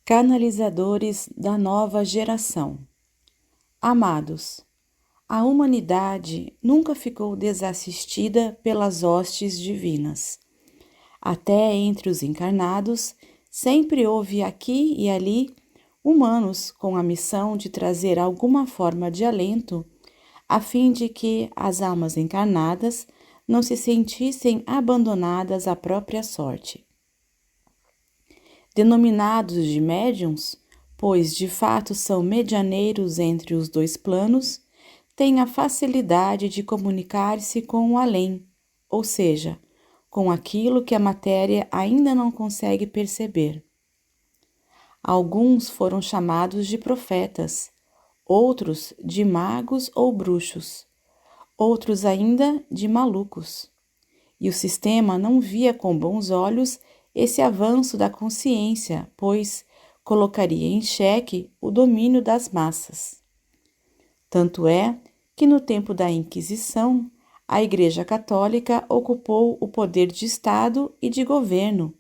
Canalizadores da nova geração. Amados, a humanidade nunca ficou desassistida pelas hostes divinas. Até entre os encarnados, sempre houve aqui e ali humanos com a missão de trazer alguma forma de alento, a fim de que as almas encarnadas não se sentissem abandonadas à própria sorte. Denominados de médiuns, pois de fato são medianeiros entre os dois planos, têm a facilidade de comunicar-se com o além, ou seja, com aquilo que a matéria ainda não consegue perceber. Alguns foram chamados de profetas, outros de magos ou bruxos, outros ainda de malucos. E o sistema não via com bons olhos esse avanço da consciência, pois colocaria em xeque o domínio das massas. Tanto é que no tempo da Inquisição, a Igreja Católica ocupou o poder de Estado e de governo,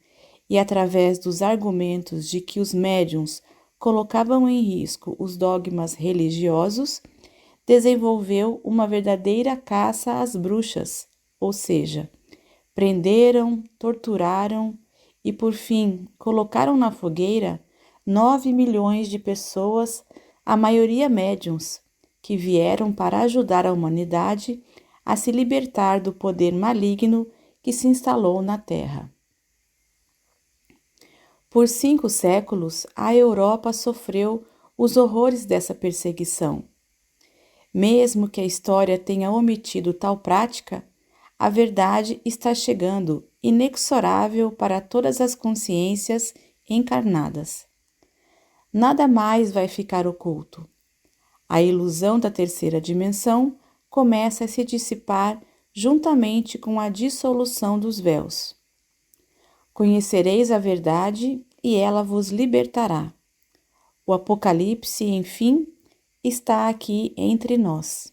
e através dos argumentos de que os médiuns colocavam em risco os dogmas religiosos, desenvolveu uma verdadeira caça às bruxas, ou seja, prenderam, torturaram e, por fim, colocaram na fogueira 9 milhões de pessoas, a maioria médiuns, que vieram para ajudar a humanidade a se libertar do poder maligno que se instalou na Terra. Por 5 séculos, a Europa sofreu os horrores dessa perseguição. Mesmo que a história tenha omitido tal prática, a verdade está chegando, inexorável para todas as consciências encarnadas. Nada mais vai ficar oculto. A ilusão da terceira dimensão começa a se dissipar juntamente com a dissolução dos véus. Conhecereis a verdade e ela vos libertará. O Apocalipse, enfim, está aqui entre nós.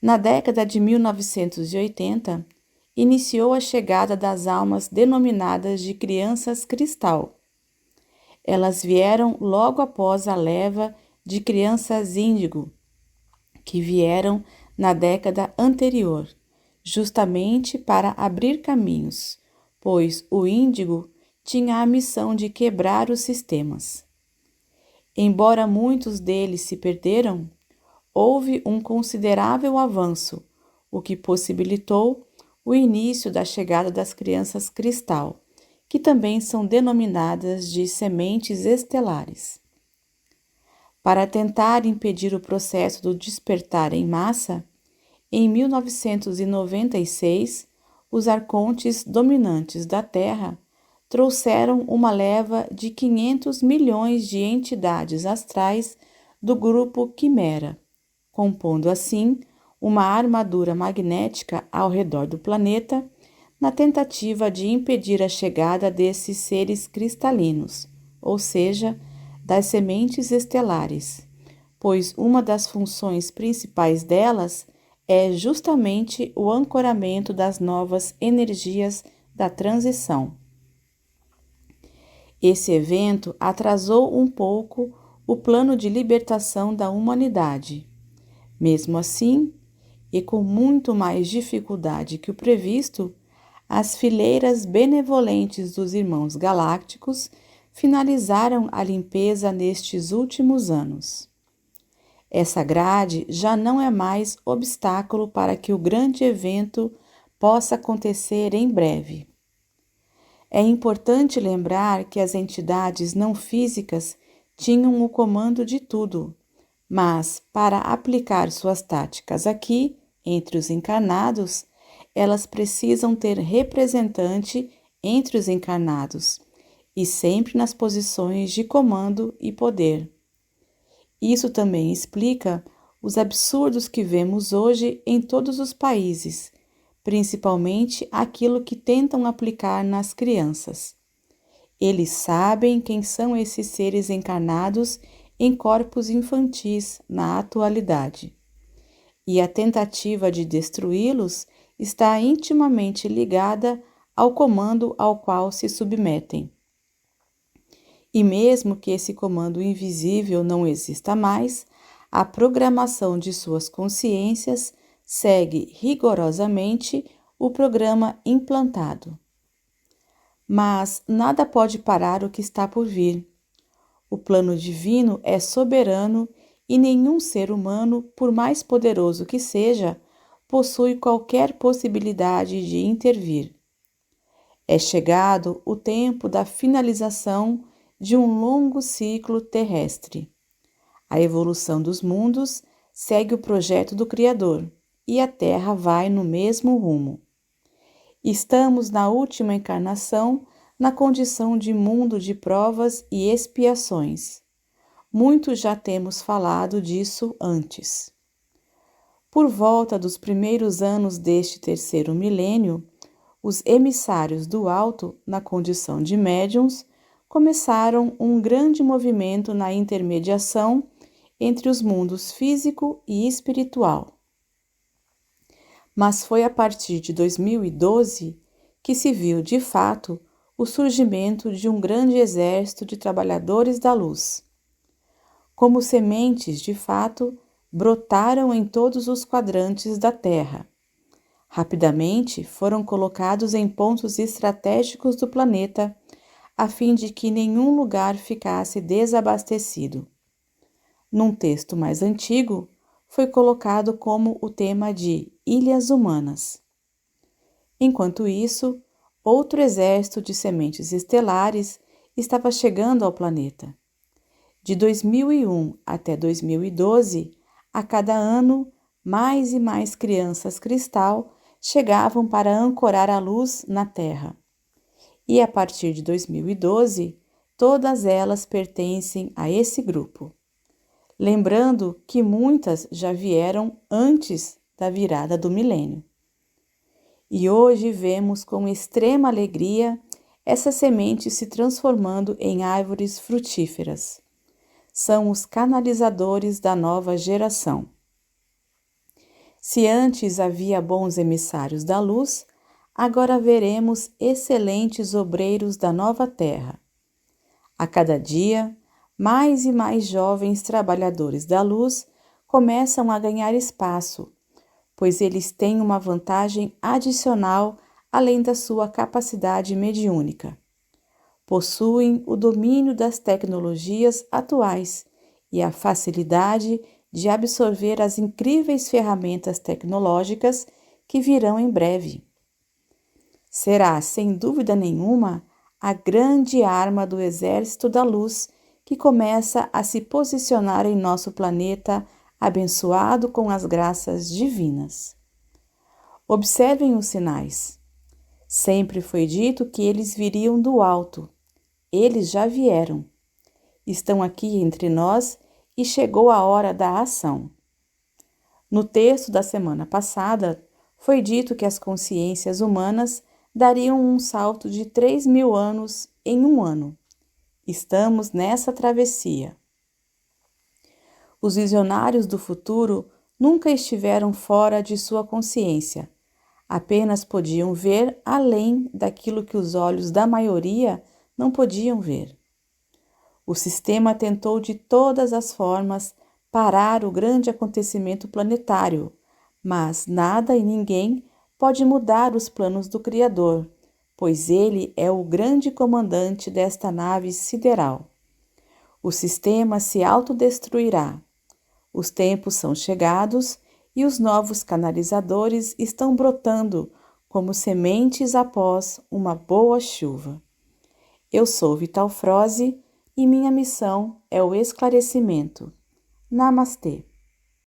Na década de 1980, iniciou a chegada das almas denominadas de crianças cristal. Elas vieram logo após a leva de crianças índigo, que vieram na década anterior, justamente para abrir caminhos, pois o índigo tinha a missão de quebrar os sistemas. Embora muitos deles se perderam, houve um considerável avanço, o que possibilitou o início da chegada das crianças cristal, que também são denominadas de sementes estelares. Para tentar impedir o processo do despertar em massa, em 1996, os arcontes dominantes da Terra trouxeram uma leva de 500 milhões de entidades astrais do grupo Quimera, compondo assim uma armadura magnética ao redor do planeta, na tentativa de impedir a chegada desses seres cristalinos, ou seja, das sementes estelares, pois uma das funções principais delas é justamente o ancoramento das novas energias da transição. Esse evento atrasou um pouco o plano de libertação da humanidade. Mesmo assim, e com muito mais dificuldade que o previsto, as fileiras benevolentes dos irmãos galácticos finalizaram a limpeza nestes últimos anos. Essa grade já não é mais obstáculo para que o grande evento possa acontecer em breve. É importante lembrar que as entidades não físicas tinham o comando de tudo, mas para aplicar suas táticas aqui, entre os encarnados, elas precisam ter representante entre os encarnados e sempre nas posições de comando e poder. Isso também explica os absurdos que vemos hoje em todos os países, principalmente aquilo que tentam aplicar nas crianças. Eles sabem quem são esses seres encarnados em corpos infantis na atualidade, e a tentativa de destruí-los está intimamente ligada ao comando ao qual se submetem. E mesmo que esse comando invisível não exista mais, a programação de suas consciências segue rigorosamente o programa implantado. Mas nada pode parar o que está por vir. O plano divino é soberano e nenhum ser humano, por mais poderoso que seja, possui qualquer possibilidade de intervir. É chegado o tempo da finalização de um longo ciclo terrestre. A evolução dos mundos segue o projeto do Criador e a Terra vai no mesmo rumo. Estamos na última encarnação na condição de mundo de provas e expiações. Muito já temos falado disso antes. Por volta dos primeiros anos deste terceiro milênio, os emissários do alto, na condição de médiuns, começaram um grande movimento na intermediação entre os mundos físico e espiritual. Mas foi a partir de 2012 que se viu, de fato, o surgimento de um grande exército de trabalhadores da luz. Como sementes, de fato, brotaram em todos os quadrantes da Terra. Rapidamente foram colocados em pontos estratégicos do planeta, a fim de que nenhum lugar ficasse desabastecido. Num texto mais antigo, foi colocado como o tema de Ilhas Humanas. Enquanto isso, outro exército de sementes estelares estava chegando ao planeta. De 2001 até 2012, a cada ano, mais e mais crianças cristal chegavam para ancorar a luz na Terra. E a partir de 2012, todas elas pertencem a esse grupo. Lembrando que muitas já vieram antes da virada do milênio. E hoje vemos com extrema alegria essas sementes se transformando em árvores frutíferas. São os canalizadores da nova geração. Se antes havia bons emissários da luz, agora veremos excelentes obreiros da nova terra. A cada dia, mais e mais jovens trabalhadores da luz começam a ganhar espaço, pois eles têm uma vantagem adicional além da sua capacidade mediúnica. Possuem o domínio das tecnologias atuais e a facilidade de absorver as incríveis ferramentas tecnológicas que virão em breve. Será, sem dúvida nenhuma, a grande arma do Exército da Luz que começa a se posicionar em nosso planeta abençoado com as graças divinas. Observem os sinais. Sempre foi dito que eles viriam do alto. Eles já vieram. Estão aqui entre nós e chegou a hora da ação. No texto da semana passada, foi dito que as consciências humanas dariam um salto de 3.000 anos em um ano. Estamos nessa travessia. Os visionários do futuro nunca estiveram fora de sua consciência. Apenas podiam ver além daquilo que os olhos da maioria não podiam ver. O sistema tentou de todas as formas parar o grande acontecimento planetário, mas nada e ninguém pode mudar os planos do Criador, pois ele é o grande comandante desta nave sideral. O sistema se autodestruirá. Os tempos são chegados e os novos canalizadores estão brotando como sementes após uma boa chuva. Eu sou Vital Froze e minha missão é o esclarecimento. Namastê!